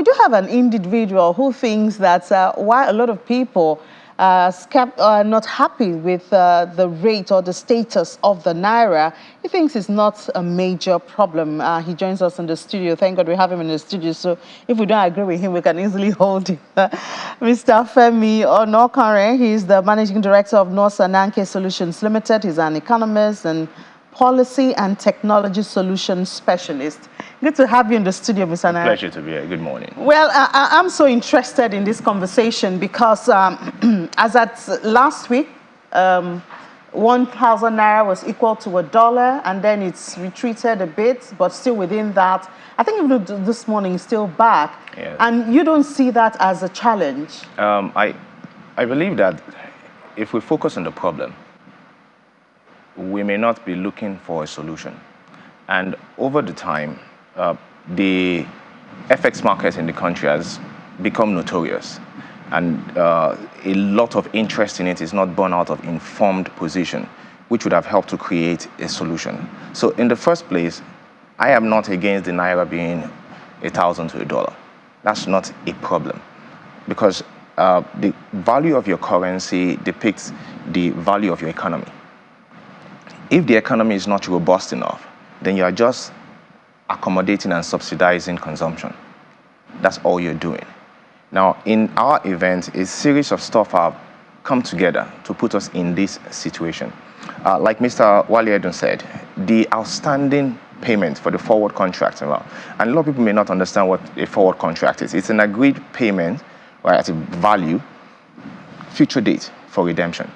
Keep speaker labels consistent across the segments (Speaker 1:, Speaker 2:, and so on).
Speaker 1: we do have an individual who thinks that while a lot of people are not happy with the rate or the status of the Naira, he thinks it's not a major problem. He joins us in the studio. Thank God we have him in the studio. So if we don't agree with him, we can easily hold him. Mr. Femi Onokare, he's the Managing Director of North Ananke Solutions Limited. He's an economist and Policy and Technology Solutions Specialist. Good to have you in the studio, Mr. Naira.
Speaker 2: Pleasure to be here. Good morning.
Speaker 1: Well, I'm so interested in this conversation because as at last week, 1,000 Naira was equal to $1, and then it's retreated a bit, but still within that. I think even this morning it's still back.
Speaker 2: Yes.
Speaker 1: And you don't see that as a challenge?
Speaker 2: I believe that if we focus on the problem, we may not be looking for a solution. And over the time, the FX market in the country has become notorious, and a lot of interest in it is not born out of informed position, which would have helped to create a solution. So in the first place, I am not against the Naira being 1,000 to $1. That's not a problem, because the value of your currency depicts the value of your economy. If the economy is not robust enough, then you are just accommodating and subsidizing consumption. That's all you're doing. Now, in our event, a series of stuff have come together to put us in this situation. Like Mr. Wale Edun said, the outstanding payment for the forward contract, and a lot of people may not understand what a forward contract is. It's an agreed payment, right, at a value, future date for redemption.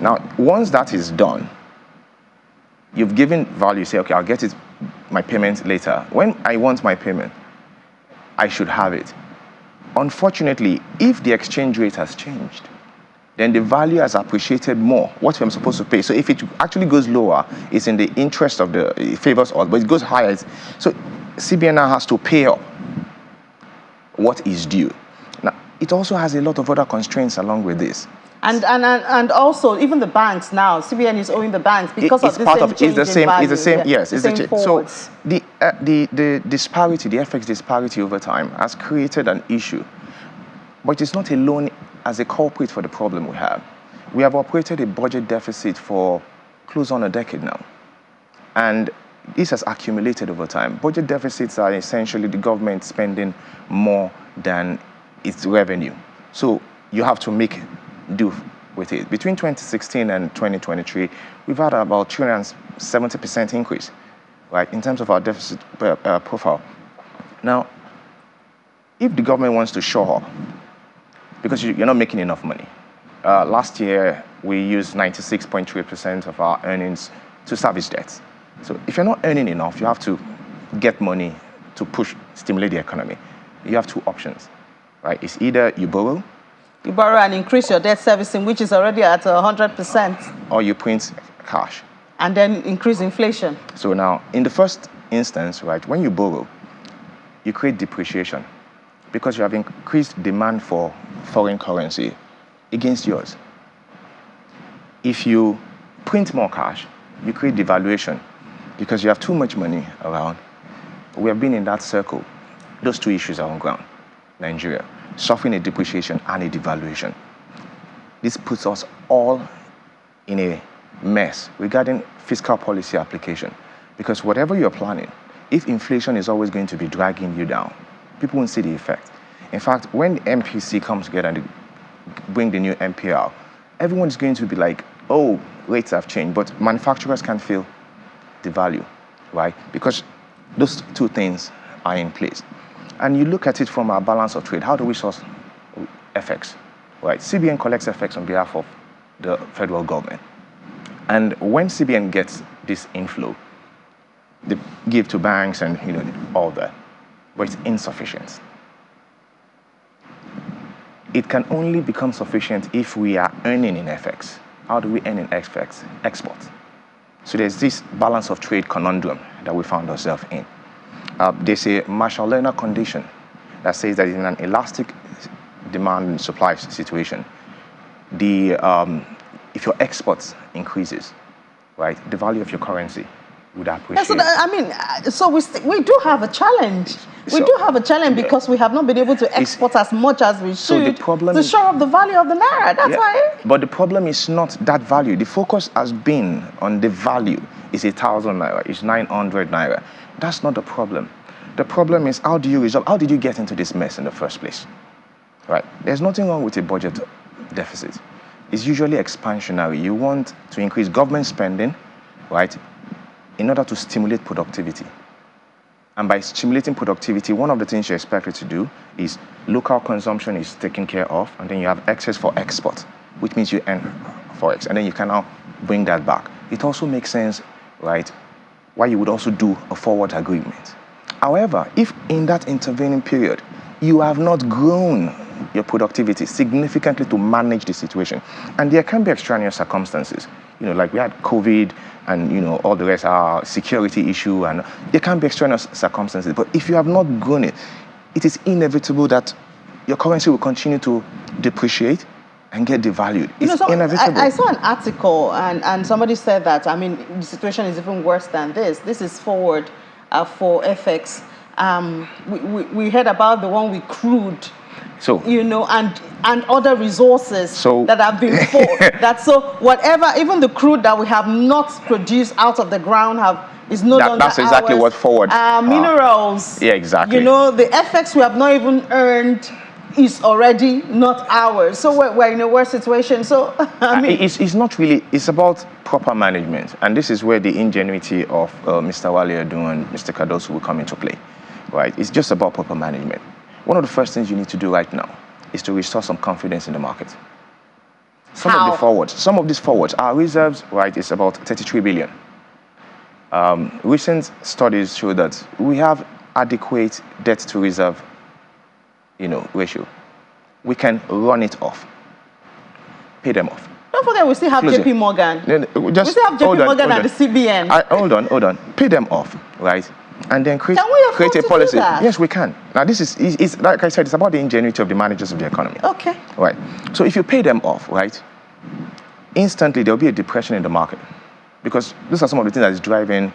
Speaker 2: Now, once that is done, you've given value, say, okay, I'll get my payment later. When I want my payment, I should have it. Unfortunately, if the exchange rate has changed, then the value has appreciated more, what I'm supposed to pay. So if it actually goes lower, it's in the interest of it favors us, but it goes higher. So CBN now has to pay up what is due. Now, it also has a lot of other constraints along with this.
Speaker 1: And also, even the banks now, CBN is owing the banks because of this same change in value.
Speaker 2: It's the same, yes.
Speaker 1: It's the same forwards.
Speaker 2: So the disparity, the FX disparity over time has created an issue. But it's not alone as a culprit for the problem we have. We have operated a budget deficit for close on a decade now. And this has accumulated over time. Budget deficits are essentially the government spending more than its revenue. So you have to make do with it. Between 2016 and 2023, we've had about 270% increase, right, in terms of our deficit profile. Now, if the government wants to show up, because you're not making enough money. Last year, we used 96.3% of our earnings to service debts. So if you're not earning enough, you have to get money to stimulate the economy. You have two options, right? It's either you borrow
Speaker 1: and increase your debt servicing, which is already at 100%.
Speaker 2: Or you print cash.
Speaker 1: And then increase inflation.
Speaker 2: So now, in the first instance, right, when you borrow, you create depreciation because you have increased demand for foreign currency against yours. If you print more cash, you create devaluation because you have too much money around. We have been in that circle. Those two issues are on ground. Nigeria, suffering a depreciation and a devaluation. This puts us all in a mess regarding fiscal policy application, because whatever you're planning, if inflation is always going to be dragging you down, people won't see the effect. In fact, when MPC comes together and bring the new MPR, everyone's going to be like, oh, rates have changed, but manufacturers can feel the value, right? Because those two things are in place. And you look at it from our balance of trade. How do we source FX? Right? CBN collects FX on behalf of the federal government. And when CBN gets this inflow, they give to banks and all that, but it's insufficient. It can only become sufficient if we are earning in FX. How do we earn in FX? Export. So there's this balance of trade conundrum that we found ourselves in. There's a Marshall-Lerner condition that says that in an elastic demand and supply situation, if your exports increases, right, the value of your currency would appreciate.
Speaker 1: So we do have a challenge. We do have a challenge because we have not been able to export as much as we should to show up the value of the Naira. That's why.
Speaker 2: But the problem is not that value. The focus has been on the value. It's 1,000 Naira. It's 900 Naira. That's not the problem. The problem is how do you resolve? How did you get into this mess in the first place? Right? There's nothing wrong with a budget deficit. It's usually expansionary. You want to increase government spending, right, in order to stimulate productivity. And by stimulating productivity, one of the things you're expected to do is local consumption is taken care of, and then you have excess for export, which means you earn forex, and then you can now bring that back. It also makes sense, right, why you would also do a forward agreement. However, if in that intervening period, you have not grown your productivity significantly to manage the situation, and there can be extraneous circumstances, like we had COVID and, all the rest, our security issue, and there can be extraneous circumstances. But if you have not grown it, it is inevitable that your currency will continue to depreciate and get devalued. It's inevitable.
Speaker 1: I saw an article and somebody said that, the situation is even worse than this. This is forward for FX. We heard about the one with crude.
Speaker 2: So,
Speaker 1: and other resources that have been whatever, even the crude that we have not produced out of the ground is no longer
Speaker 2: that's exactly
Speaker 1: ours.
Speaker 2: what forward.
Speaker 1: Minerals.
Speaker 2: Yeah, exactly.
Speaker 1: The FX we have not even earned is already not ours. So we're in a worse situation. So
Speaker 2: it's not really. It's about proper management, and this is where the ingenuity of Mr. Wale Edun and Mr. Cardoso will come into play. Right? It's just about proper management. One of the first things you need to do right now is to restore some confidence in the market. Some of these forwards, our reserves, right, is about 33 billion. Recent studies show that we have adequate debt to reserve, ratio. We can run it off, pay them off.
Speaker 1: Don't forget, we still have JP Morgan. We still have JP Morgan and the CBN.
Speaker 2: Hold on. Pay them off, right? And then create a policy. Yes, we can. Now, this is like I said, it's about the ingenuity of the managers of the economy.
Speaker 1: Okay.
Speaker 2: Right. So if you pay them off, right, instantly there'll be a depression in the market, because these are some of the things that is driving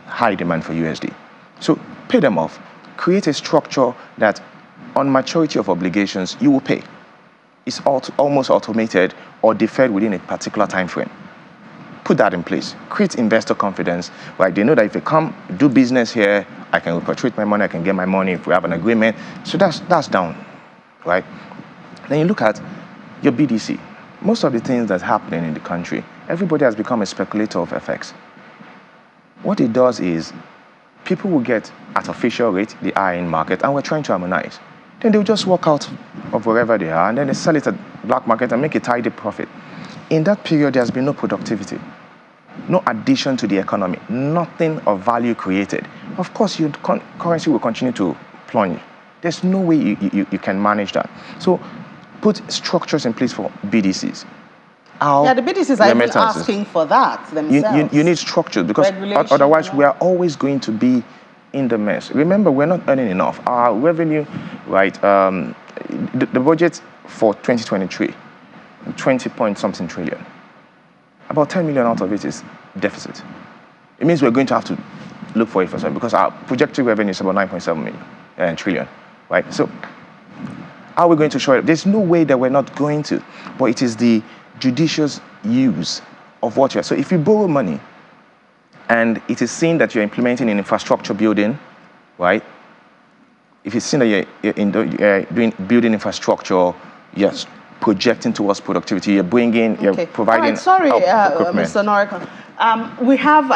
Speaker 2: high demand for USD. So pay them off. Create a structure that on maturity of obligations, you will pay. It's almost automated or deferred within a particular time frame. Put that in place. Create investor confidence. Right? They know that if they come do business here, I can repatriate my money, I can get my money if we have an agreement. So that's down, right? Then you look at your BDC. Most of the things that's happening in the country, everybody has become a speculator of FX. What it does is people will get at official rate the iron market, and we're trying to harmonize. Then they'll just walk out of wherever they are, and then they sell it at black market and make a tidy profit. In that period, there's been no productivity, no addition to the economy, nothing of value created. Of course, your currency will continue to plunge. There's no way you can manage that. So put structures in place for BDCs.
Speaker 1: The BDCs are even asking for that themselves.
Speaker 2: You need structure, because otherwise we are always going to be in the mess. Remember, we're not earning enough. Our revenue, right, the budget for 2023, 20-point-something trillion. About 10 million out of it is deficit. It means we're going to have to look for it for something, because our projected revenue is about 9.7 trillion, right? So how are we going to show it? There's no way that we're not going to, but it is the judicious use of what you're. So if you borrow money and it is seen that you're implementing an infrastructure building, right? If it's seen that you're building infrastructure, yes, projecting towards productivity, you're providing.
Speaker 1: Mr. Naira. We have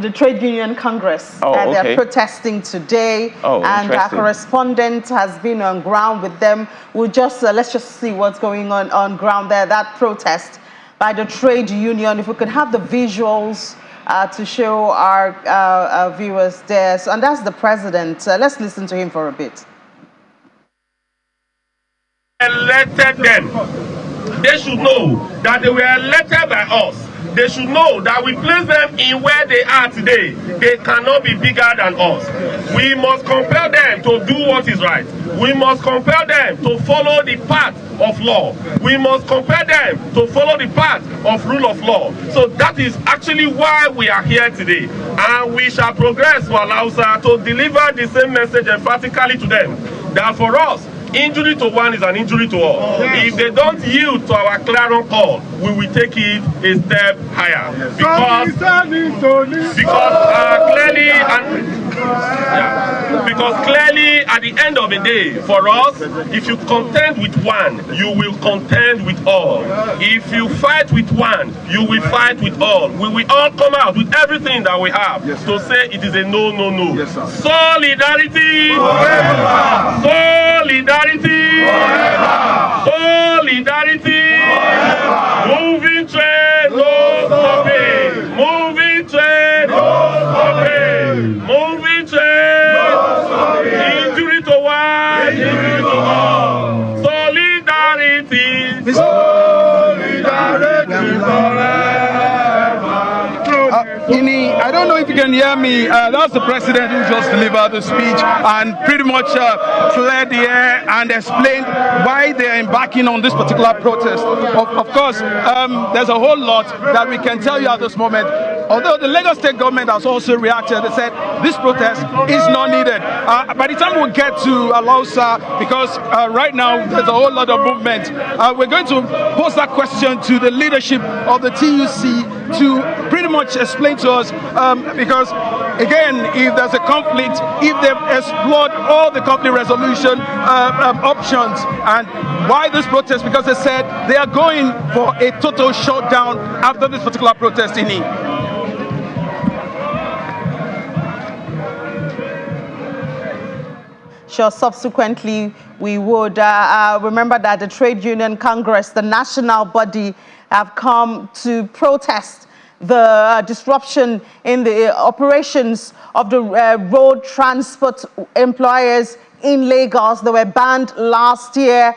Speaker 1: the Trade Union Congress. They're protesting today, and our correspondent has been on ground with them. We'll let's just see what's going on ground there. That protest by the trade union. If we could have the visuals to show our viewers there. And that's the president. Let's listen to him for a bit.
Speaker 3: Elected them. They should know that they were elected by us. they should know that we place them in where they are today. They cannot be bigger than us. We must compel them to do what is right. We must compel them to follow the path of law. We must compel them to follow the path of rule of law. So that is actually why we are here today. And we shall progress for Alausa to deliver the same message emphatically to them, that for us, injury to one is an injury to all. If they don't yield to our clarion call, we will take it a step higher. Because clearly at the end of the day, for us, if you contend with one, you will contend with all. If you fight with one, you will fight with all. We will all come out with everything that we have to say it is a no, no, no.
Speaker 4: Yes,
Speaker 3: Solidarity! Solidarity! Solidarity! Moving train, no stopping! Moving train, no stopping! Moving train, no stopping! Injury to one, injury to all! Solidarity! Solidarity forever!
Speaker 4: Ini, I don't know if you can hear me. That's the president who just delivered the speech and pretty much cleared the air and explained why they are embarking on this particular protest. Of course, there's a whole lot that we can tell you at this moment. Although the Lagos state government has also reacted, they said this protest is not needed. By the time we get to Alausa, because right now there's a whole lot of movement, we're going to pose that question to the leadership of the TUC to pretty much explain to us, because again, if there's a conflict, if they've explored all the conflict resolution options, and why this protest, because they said they are going for a total shutdown after this particular protest in
Speaker 1: Sure, subsequently, we would remember that the Trade Union Congress, the national body, have come to protest the disruption in the operations of the road transport employers in Lagos. They were banned last year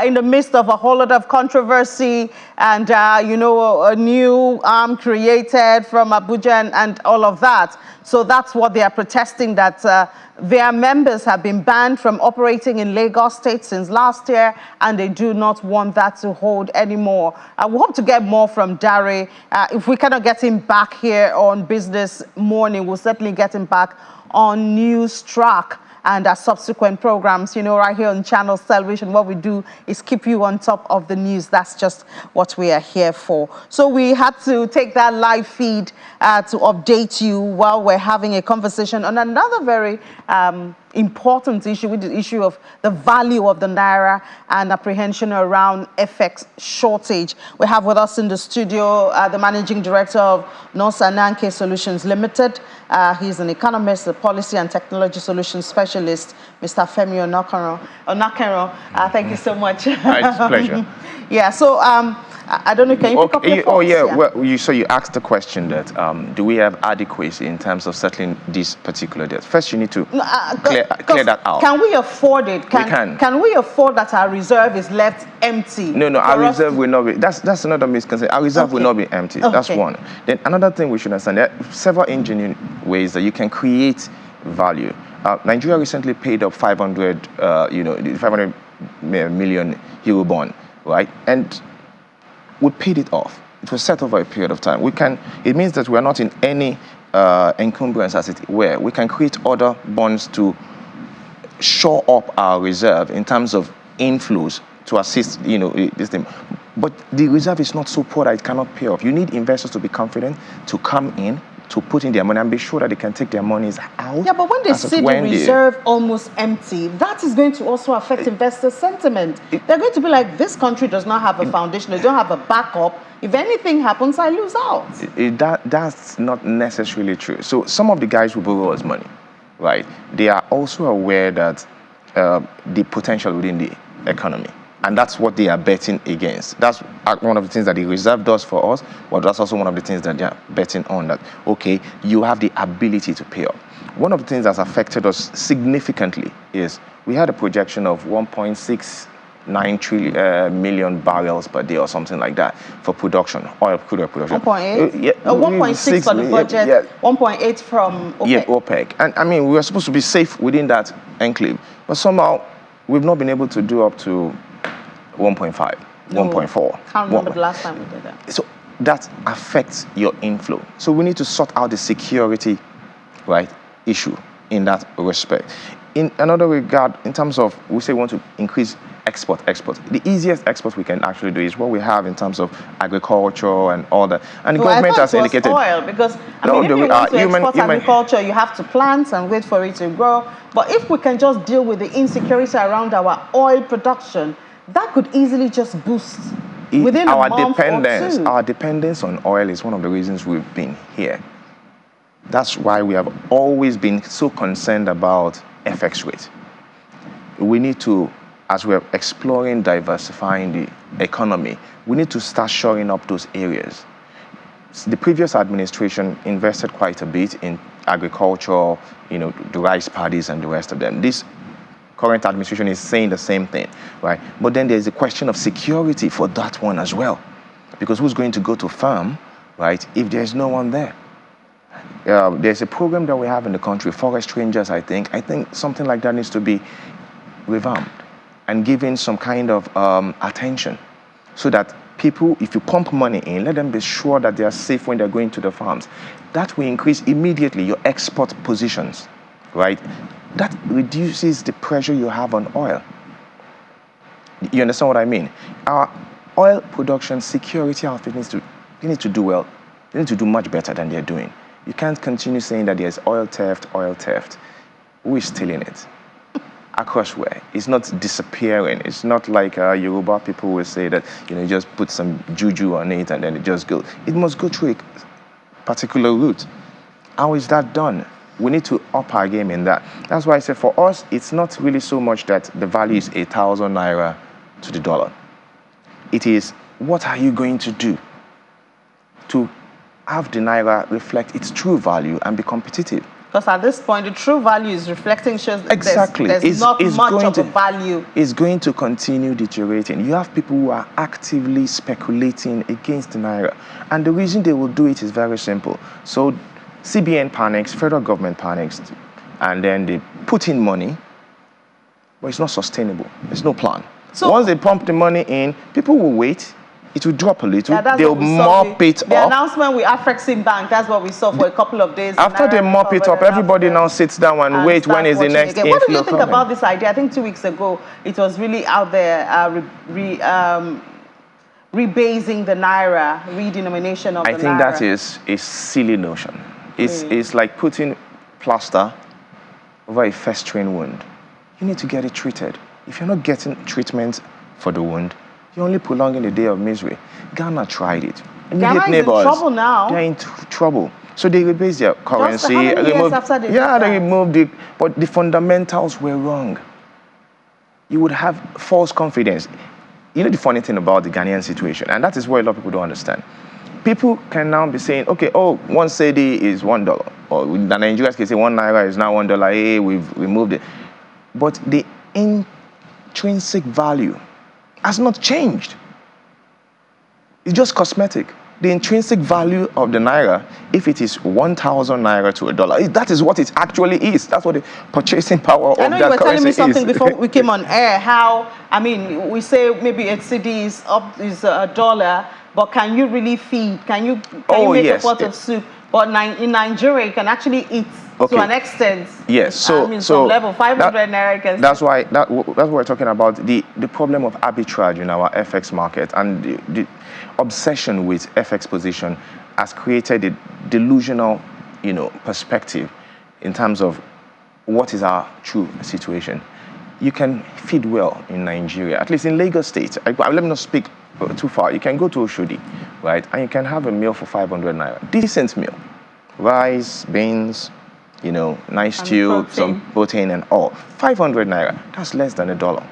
Speaker 1: in the midst of a whole lot of controversy and, a new arm created from Abuja and all of that. So that's what they are protesting, that their members have been banned from operating in Lagos State since last year, and they do not want that to hold anymore. We hope to get more from Dare. If we cannot get him back here on Business Morning, we'll certainly get him back on News Track and our subsequent programs. Right here on Channels Television, what we do is keep you on top of the news. That's just what we are here for. So we had to take that live feed to update you while we're having a conversation on another very important issue, with the issue of the value of the Naira and apprehension around FX shortage. We have with us in the studio the Managing Director of Nosananke Solutions Limited. He's an economist, a policy and technology solutions specialist, Mr. Femi Onakero. Thank you so much.
Speaker 2: It's a pleasure.
Speaker 1: Yeah, so I don't know, can you pick up your thoughts?
Speaker 2: Yeah. Well, you asked the question that do we have adequacy in terms of settling this particular debt? First, you need to clear that out.
Speaker 1: Can we afford it?
Speaker 2: We can.
Speaker 1: Can we afford that our reserve is left empty?
Speaker 2: No, our reserve will not be. That's another misconception. Our reserve will not be empty. Okay. That's one. Then another thing we should understand, there are several engineering ways that you can create value. Nigeria recently paid up 500 million euro bond, right? And we paid it off. It was set over a period of time. It means that we are not in any encumbrance, as it were. We can create other bonds to shore up our reserve in terms of inflows to assist, this thing. But the reserve is not so poor that it cannot pay off. You need investors to be confident, to come in, to put in their money and be sure that they can take their monies out.
Speaker 1: Yeah, but when they see the reserve almost empty, that is going to also affect investor sentiment. They're going to be like, this country does not have a foundation, they don't have a backup. If anything happens, I lose out.
Speaker 2: That's not necessarily true. So some of the guys who borrow us money, right, they are also aware that the potential within the economy. And that's what they are betting against. That's one of the things that the reserve does for us, but that's also one of the things that they are betting on, that, okay, you have the ability to pay up. One of the things that's affected us significantly is we had a projection of 1.6 million barrels per day or something like that for production, crude oil production.
Speaker 1: 1.8?
Speaker 2: Yeah,
Speaker 1: 1.6 for the budget,
Speaker 2: yeah.
Speaker 1: 1.8 from OPEC.
Speaker 2: Yeah, OPEC. And I mean, we were supposed to be safe within that enclave. But somehow, we've not been able to do up to 1.5, 1.4.
Speaker 1: Can't remember the last time we did that.
Speaker 2: So that affects your inflow. So we need to sort out the security, right, issue in that respect. In another regard, in terms of, we say we want to increase export. The easiest export we can actually do is what we have in terms of agriculture and all that. And the government has indicated
Speaker 1: oil, because I mean, if you want to export agriculture, you have to plant and wait for it to grow. But if we can just deal with the insecurity around our oil production, that could easily just boost within a month or two.
Speaker 2: Our dependence on oil is one of the reasons we've been here. That's why we have always been so concerned about FX rate. We need to, as we're exploring diversifying the economy, we need to start shoring up those areas. The previous administration invested quite a bit in agriculture, the rice paddies and the rest of them. This current administration is saying the same thing, right? But then there's a question of security for that one as well. Because who's going to go to farm, right, if there's no one there? There's a program that we have in the country, Forest Rangers, I think. I think something like that needs to be revamped and given some kind of attention so that people, if you pump money in, let them be sure that they are safe when they're going to the farms. That will increase immediately your export positions, right? That reduces the pressure you have on oil. You understand what I mean? Our oil production security outfit they need to do well. They need to do much better than they're doing. You can't continue saying that there's oil theft. Who is stealing it? Across where? It's not disappearing. It's not like Yoruba people will say that, you just put some juju on it and then it just goes. It must go through a particular route. How is that done? We need to up our game in that. That's why I say for us, it's not really so much that the value is 1,000 Naira to the dollar. It is, what are you going to do to have the Naira reflect its true value and be competitive?
Speaker 1: Because at this point, the true value is reflecting shows that
Speaker 2: exactly.
Speaker 1: there's not much of a value.
Speaker 2: It's going to continue deteriorating. You have people who are actively speculating against the Naira. And the reason they will do it is very simple. So CBN panics, federal government panics, and then they put in money, but it's not sustainable. There's no plan. So once they pump the money in, people will wait. It will drop a little. They'll mop it up.
Speaker 1: The announcement with Afrexim Bank, that's what we saw for a couple of days.
Speaker 2: After they mop it up, everybody now sits down and wait when is the next inflow.
Speaker 1: What do you think about this idea? I think 2 weeks ago, it was really out there, rebasing the Naira, redenomination of the Naira.
Speaker 2: I think that is a silly notion. It's like putting plaster over a festering wound. You need to get it treated. If you're not getting treatment for the wound, you're only prolonging the day of misery. Ghana tried it.
Speaker 1: Ghana is in trouble now.
Speaker 2: They're in trouble. So they rebased their currency.
Speaker 1: They
Speaker 2: removed it. But the fundamentals were wrong. You would have false confidence. You know the funny thing about the Ghanaian situation, and that is what a lot of people don't understand. People can now be saying, okay, one cedi is $1. Or the Nigerians can say 1 Naira is now $1. Hey, we've removed it. But the intrinsic value has not changed. It's just cosmetic. The intrinsic value of the Naira, if it is 1,000 Naira to $1, that is what it actually is. That's what the purchasing power of that currency is. I know you were telling me
Speaker 1: something before we came on air, how, I mean, we say maybe a cedi is $1, but can you really feed? Can you make a pot of soup? But in Nigeria, you can actually eat to an extent.
Speaker 2: Yes. So
Speaker 1: some level 500 Naira.
Speaker 2: That's what we're talking about. The problem of arbitrage in our FX market and the obsession with FX position has created a delusional, perspective in terms of what is our true situation. You can feed well in Nigeria, at least in Lagos State. Let me not speak too far. You can go to Oshodi, right, and you can have a meal for 500 Naira. Decent meal. Rice, beans, nice stew, some protein and all. 500 Naira, that's less than $1.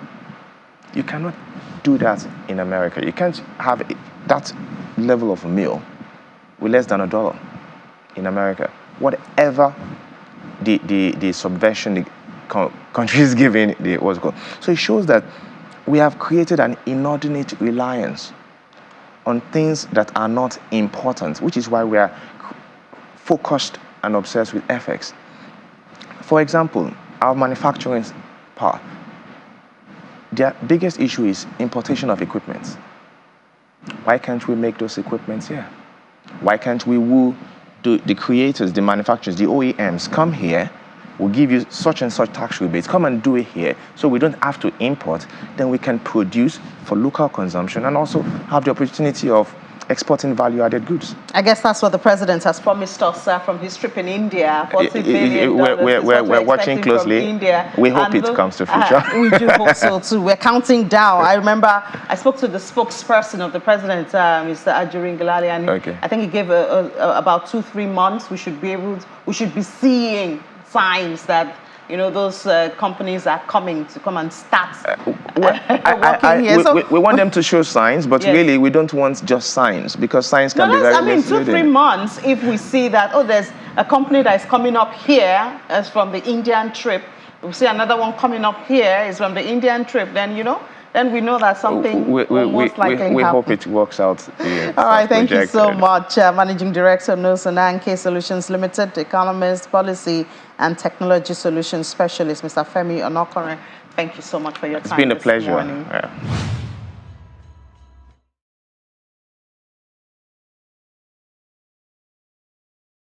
Speaker 2: You cannot do that in America. You can't have that level of a meal with less than $1 in America. Whatever the subversion the country is giving, what's called. So it shows that we have created an inordinate reliance on things that are not important, which is why we are focused and obsessed with FX. For example, our manufacturing power. Their biggest issue is importation of equipment. Why can't we make those equipments here? Why can't we woo the creators, the manufacturers, the OEMs, come here, we'll give you such and such tax rebates, come and do it here, so we don't have to import, then we can produce for local consumption and also have the opportunity of exporting value-added goods.
Speaker 1: I guess that's what the president has promised us from his trip in India. $40 billion.
Speaker 2: We're watching closely.
Speaker 1: India.
Speaker 2: We hope it comes to fruition.
Speaker 1: We do hope so too. We're counting down. I remember I spoke to the spokesperson of the president, Mr. Ajurin Gilali, and I think he gave about 2-3 months. We should be seeing signs that those companies are coming to come and start working here.
Speaker 2: We want them to show signs, but really we don't want just signs, because signs can be very misleading.
Speaker 1: 2-3 months, if we see that, there's a company that is coming up here as from the Indian trip, we see another one coming up here is from the Indian trip, then then we know that something will most likely happen.
Speaker 2: We hope it works out.
Speaker 1: All right, thank you so much. Managing Director of Nosananke Solutions Limited, Economist, Policy and Technology Solutions Specialist, Mr. Femi Onokore. Thank you so much for your time.
Speaker 2: It's been a pleasure.